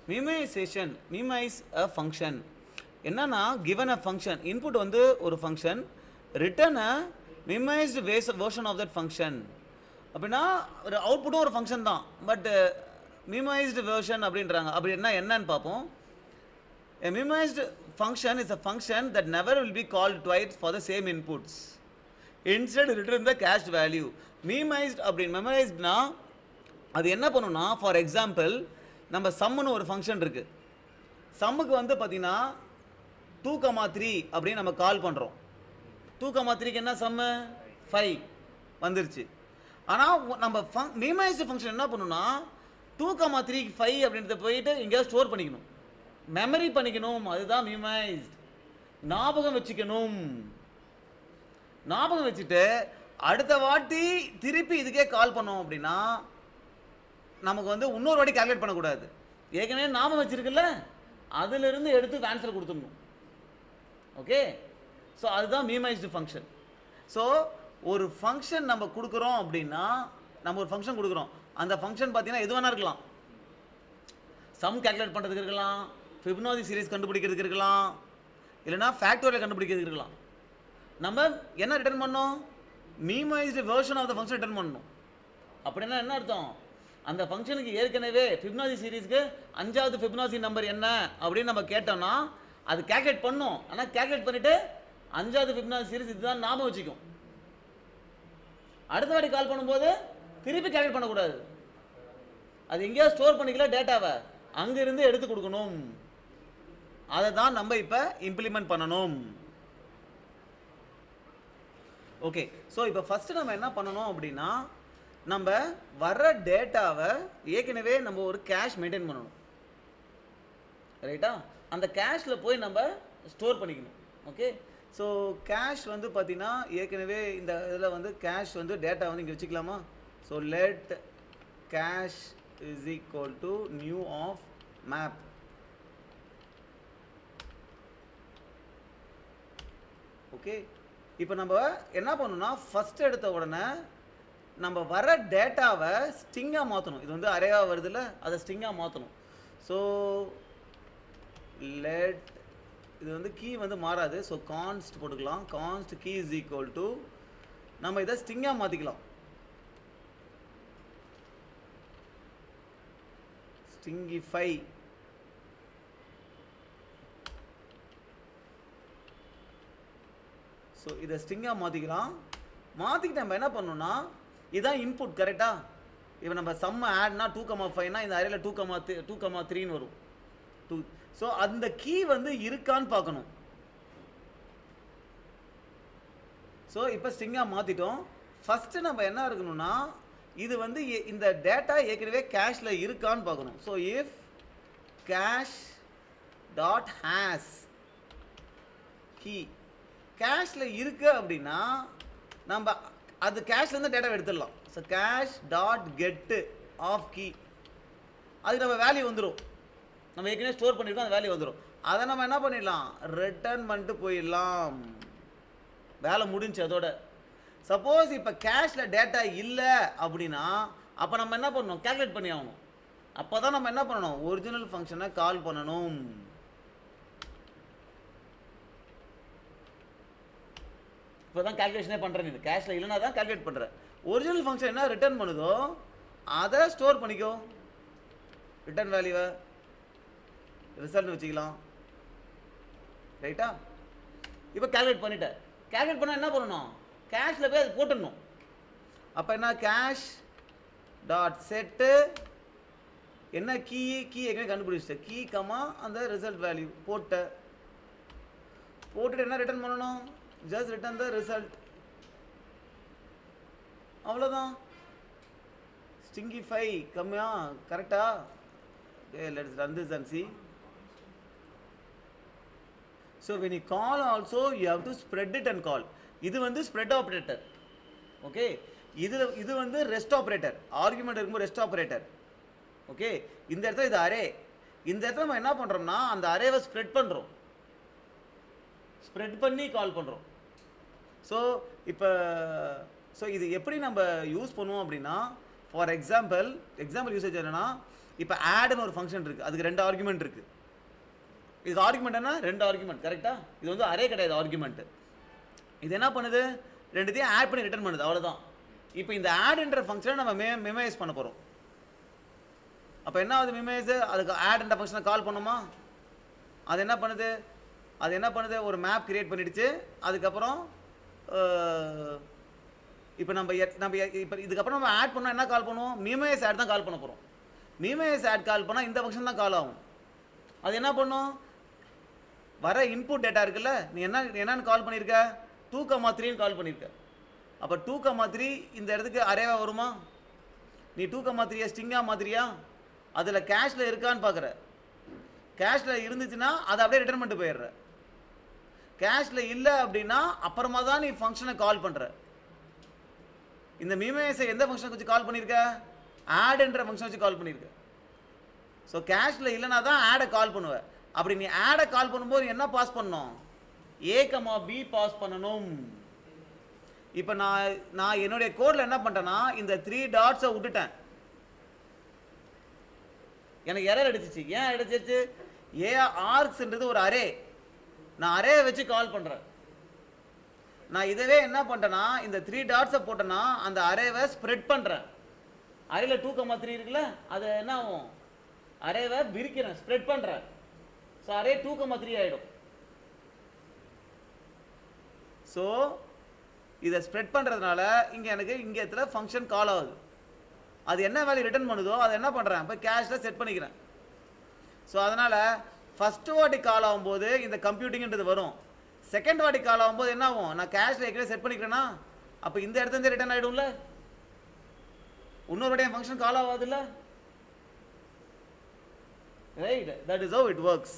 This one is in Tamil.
minimization minimize a function என்னன்னா given a function input வந்து ஒரு function return a minimized version of that function அப்படின்னா ஒரு அவுட்புட்டும் ஒரு ஃபங்க்ஷன் தான் பட் minimized version அப்படின்றாங்க அப்படின்னா என்னன்னு பார்ப்போம் a minimized function is a function that never will be called twice for the same inputs instead return the cached value minimized அப்படின்னு memorizedனா அது என்ன பண்ணுன்னா ஃபார் எக்ஸாம்பிள் நம்ம சம்முன்னு ஒரு ஃபங்க்ஷன் இருக்குது சம்முக்கு வந்து பார்த்தீங்கன்னா 2,3 அப்படின்னு நம்ம கால் பண்ணுறோம் 2,3க்கு என்ன சம்மு 5 வந்துருச்சு ஆனால் நம்ம மினிமைஸ்டு ஃபங்க்ஷன் என்ன பண்ணுன்னா 2,3க்கு 5 அப்படின்றத போயிட்டு எங்கேயாவது ஸ்டோர் பண்ணிக்கணும் மெமரி பண்ணிக்கணும் அதுதான் மினிமைஸ்ட் ஞாபகம் வச்சுக்கணும் ஞாபகம் வச்சுட்டு அடுத்த வாட்டி திருப்பி இதுக்கே கால் பண்ணோம் அப்படின்னா நமக்கு வந்து இன்னொரு வாட்டி கால்குலேட் பண்ணக்கூடாது ஏற்கனவே ஞாபகம் வச்சிருக்குல்ல அதிலிருந்து எடுத்து ஆன்சர் கொடுத்துடணும் ஓகே ஸோ அதுதான் மினிமைஸ்டு ஃபங்க்ஷன் ஸோ ஒரு ஃபங்க்ஷன் நம்ம கொடுக்குறோம் அப்படின்னா நம்ம ஒரு ஃபங்க்ஷன் கொடுக்குறோம் அந்த ஃபங்க்ஷன் பார்த்தீங்கன்னா எது வேணா இருக்கலாம் சம் கால்குலேட் பண்ணுறதுக்கு இருக்கலாம் ஃபிபனாச்சி சீரிஸ் கண்டுபிடிக்கிறதுக்கு இருக்கலாம் இல்லைனா ஃபேக்டோரியல் கண்டுபிடிக்கிறதுக்கு இருக்கலாம் நம்ம என்ன ரிட்டர்ன் பண்ணோம் minimized version of the function return பண்ணணும் அப்படின்னா என்ன அர்த்தம் அந்த ஃபங்க்ஷனுக்கு ஏற்கனவே ஃபிபனாச்சி சீரிஸ்க்கு 5வது ஃபிபனாச்சி நம்பர் என்ன அப்படின்னு நம்ம கேட்டோம்னா அது கால்குலேட் பண்ணும் ஆனால் கால்குலேட் பண்ணிவிட்டு 5வது ஃபிபனாச்சி சீரிஸ் இதுதான் ஞாபகம் வச்சுக்கும் அடுத்த வாட்டி கால் பண்ணும்போது திருப்பி கால்குலேட் பண்ணக்கூடாது அது எங்கேயா ஸ்டோர் பண்ணிக்கல டேட்டாவை அங்கிருந்து எடுத்து கொடுக்கணும் அதை தான் நம்ம இப்போ இம்ப்ளிமெண்ட் பண்ணணும் ஓகே ஸோ இப்போ ஃபஸ்ட்டு நம்ம என்ன பண்ணணும் அப்படின்னா நம்ம வர்ற டேட்டாவை ஏற்கனவே நம்ம ஒரு கேஷ் மெயின்டைன் பண்ணணும் ரைட்டா அந்த கேஷில் போய் நம்ம ஸ்டோர் பண்ணிக்கணும் ஓகே ஸோ கேஷ் வந்து பார்த்தீங்கன்னா ஏற்கனவே இந்த இதில் வந்து கேஷ் வந்து டேட்டா வந்து இங்கே வச்சுக்கலாமா so let cache is equal to new of map okay இப்போ நம்ம என்ன பண்ணணும்னா ஃபஸ்ட் எடுத்த உடனே நம்ம வர டேட்டாவை ஸ்ட்ரிங்காக மாற்றணும் இது வந்து அரேவாக வருதுல்ல அதை ஸ்ட்ரிங்காக மாற்றணும் ஸோ லெட் இது வந்து கீ வந்து மாறாது ஸோ கான்ஸ்ட் போட்டுக்கலாம் கான்ஸ்ட் கீ இஸ் ஈக்குவல் டு நம்ம இதை ஸ்ட்ரிங்காக மாற்றிக்கலாம் ஸ்ட்ரிங்கிஃபை ஸோ இதை ஸ்ட்ரிங்காக மாற்றிக்கலாம் மாற்றிக்கிட்டு நம்ம என்ன பண்ணணும்னா இதுதான் இன்புட் கரெக்டாக இப்போ நம்ம சம்ம ஆட்னா 2,5னா இந்த அரேல 2,3ன்னு வரும் 2 ஸோ அந்த கீ வந்து இருக்கான்னு பார்க்கணும் ஸோ இப்போ ஸ்ட்ரிங்காக மாற்றிட்டோம் ஃபஸ்ட்டு நம்ம என்ன இருக்கணும்னா இது வந்து இந்த டேட்டா ஏற்கனவே கேஷில் இருக்கான்னு பார்க்கணும் so if cache that has key கேஷில் இருக்கு அப்படின்னா நம்ம அது கேஷ்லேருந்து டேட்டாவை எடுத்துடலாம் so cache that get of key அதுக்கு நம்ம வேல்யூ வந்துடும் நம்ம ஏற்கனவே ஸ்டோர் பண்ணியிருக்கோம் அந்த வேல்யூ வந்துடும் அதை நம்ம என்ன பண்ணிடலாம் ரிட்டர்ன் பண்ணிட்டு போயிடலாம் வேலை முடிஞ்சு அதோட சப்போஸ் இப்போ கேஷில் டேட்டா இல்லை அப்படின்னா அப்போ நம்ம என்ன பண்ணணும் கால்குலேட் பண்ணி ஆகணும் அப்போ தான் நம்ம என்ன பண்ணணும் ஒரிஜினல் ஃபங்க்ஷனை கால் பண்ணணும் இப்போ தான் கால்குலேஷனே பண்ணுறேன் நீ கேஷில் இல்லைனா தான் கால்குலேட் பண்ணுறேன் ஒரிஜினல் ஃபங்க்ஷன் என்ன ரிட்டர்ன் பண்ணுதோ அதை ஸ்டோர் பண்ணிக்கோ ரிட்டர்ன் வேல்யூவை ரிசல்ட் வச்சுக்கலாம் ரைட்டா இப்போ கால்குலேட் பண்ணிட்டேன் கால்குலேட் பண்ணால் என்ன பண்ணணும் கேஷில் போய் அது போட்டுடணும் அப்போ என்ன கேஷ் டாட் செட்டு என்ன கீ எங்கே கண்டுபிடிச்சிட்டேன் கீ கமா அந்த ரிசல்ட் வேல்யூ போட்டுட்டு என்ன ரிட்டர்ன் பண்ணணும் just return the result அவ்வளோதான் ஸ்ட்ரிங்கிஃபை கம்மியா கரெக்டா okay let's run this and see so when you call also you have to spread it and call இது வந்து spread operator okay இது வந்து rest operator argument இருக்கும்போது rest operator okay இந்த இடத்துல இது அரே இந்த இடத்துல நம்ம என்ன பண்றோம்னா அந்த அரேவை ஸ்ப்ரெட் பண்றோம் ஸ்ப்ரெட் பண்ணி கால் பண்றோம் ஸோ இப்போ ஸோ இது எப்படி நம்ம யூஸ் பண்ணுவோம் அப்படின்னா ஃபார் எக்ஸாம்பிள் யூசேஜ் என்னன்னா இப்போ ஆட்னு ஒரு ஃபங்க்ஷன் இருக்குது, அதுக்கு 2 ஆர்குமெண்ட் இருக்குது. இதுக்கு ஆர்குமெண்ட் என்ன? 2 ஆர்குமெண்ட். கரெக்டாக? இது வந்து அரே கிடையாது, ஆர்குமெண்ட். இது என்ன பண்ணுது? ரெண்டுத்தையும் ஆட் பண்ணி ரிட்டர்ன் பண்ணுது, அவ்வளோதான். இப்போ இந்த ஆட்ன்ற ஃபங்க்ஷனை நம்ம மிமைஸ் பண்ண போகிறோம். அப்போ என்ன ஆகுது? மிமைஸ் அதுக்கு ஆட்ன்ற ஃபங்க்ஷனை கால் பண்ணுமா? அது என்ன பண்ணுது? ஒரு மேப் கிரியேட் பண்ணிடுச்சு. அதுக்கப்புறம் இப்போ நம்ம இப்போ இதுக்கப்புறம் நம்ம ஆட் பண்ணால் என்ன கால் பண்ணுவோம்? மிமைஸ் ஆட் தான் கால் பண்ண போகிறோம். மிமைஸ் ஆட் கால் பண்ணால் இந்த ஃபங்க்ஷன் தான் கால் ஆகும். அது என்ன பண்ணும்? வர இன்புட் டேட்டா இருக்குல்ல, நீ என்னன்னு கால் பண்ணியிருக்க? 2,3ன்னு கால் பண்ணியிருக்க. அப்போ 2,3 இந்த இடத்துக்கு அரேவா வருமா? நீ 2,3 ஸ்ட்ரிங்காக மாத்திரியா? அதில் கேஷில் இருக்கான்னு பார்க்குற. கேஷில் இருந்துச்சுன்னா அதை அப்படியே ரிட்டர்ன் பண்ணிட்டு போயிடுற. கேஷில் இல்லை அப்படின்னா அப்புறமா தான் நீ ஃபங்க்ஷனை கால் பண்ணுற. இந்த மிமைஸை எந்த ஃபங்க்ஷனுக்கு வச்சு கால் பண்ணியிருக்க? ஆட்ன்ற ஃபங்க்ஷன் வச்சு கால் பண்ணியிருக்க. ஸோ கேஷில் இல்லைனா தான் ஆடை கால் பண்ணுவேன். அப்படி நீ ஆடை கால் பண்ணும்போது என்ன பாஸ் பண்ணணும்? A, B பாஸ் பண்ணணும். இப்போ நான் என்னுடைய கோடில் என்ன பண்ணிட்டேன்னா இந்த 3 டாட்ஸை விட்டுட்டேன். எனக்கு எரர் அடிச்சிச்சு. ஏன் அடிச்சிச்சு? ஆர்க்ஸ்ன்றது ஒரு அரே. நான் அரே வச்சு கால் பண்ணுறேன். நான் இதவே என்ன பண்ணிட்டேன்னா இந்த 3 டாட்ஸை போட்டேன்னா அந்த அரேவை ஸ்ப்ரெட் பண்ணுறேன். அரேல 2,3 இருக்குல்ல, அதை என்ன ஆகும்? அரேவை பிரிக்கிறேன், ஸ்ப்ரெட் பண்ணுறேன். ஸோ அரே 2,3 ஆகிடும். ஸோ இதை ஸ்ப்ரெட் பண்ணுறதுனால எனக்கு இங்கே இடத்துல ஃபங்க்ஷன் கால் ஆகுது. அது என்ன வேல்யூ ரிட்டர்ன் பண்ணுதோ அதை என்ன பண்ணுறேன்? இப்போ கேஷில் செட் பண்ணிக்கிறேன். ஸோ அதனால் ஃபஸ்ட்டு வாட்டி கால் ஆகும்போது இந்த கம்ப்யூட்டிங்ன்றது வரும். செகண்ட் வாட்டி கால் ஆகும்போது என்ன ஆகும்? நான் கேஷில் ஏற்கனவே செட் பண்ணிக்கிறேன்னா அப்போ இந்த இடத்துல ரிட்டர்ன் ஆகிடும்ல, இன்னொரு வாட்டி ஃபங்க்ஷன் கால் ஆகாதுல்ல. Right, that is how it works.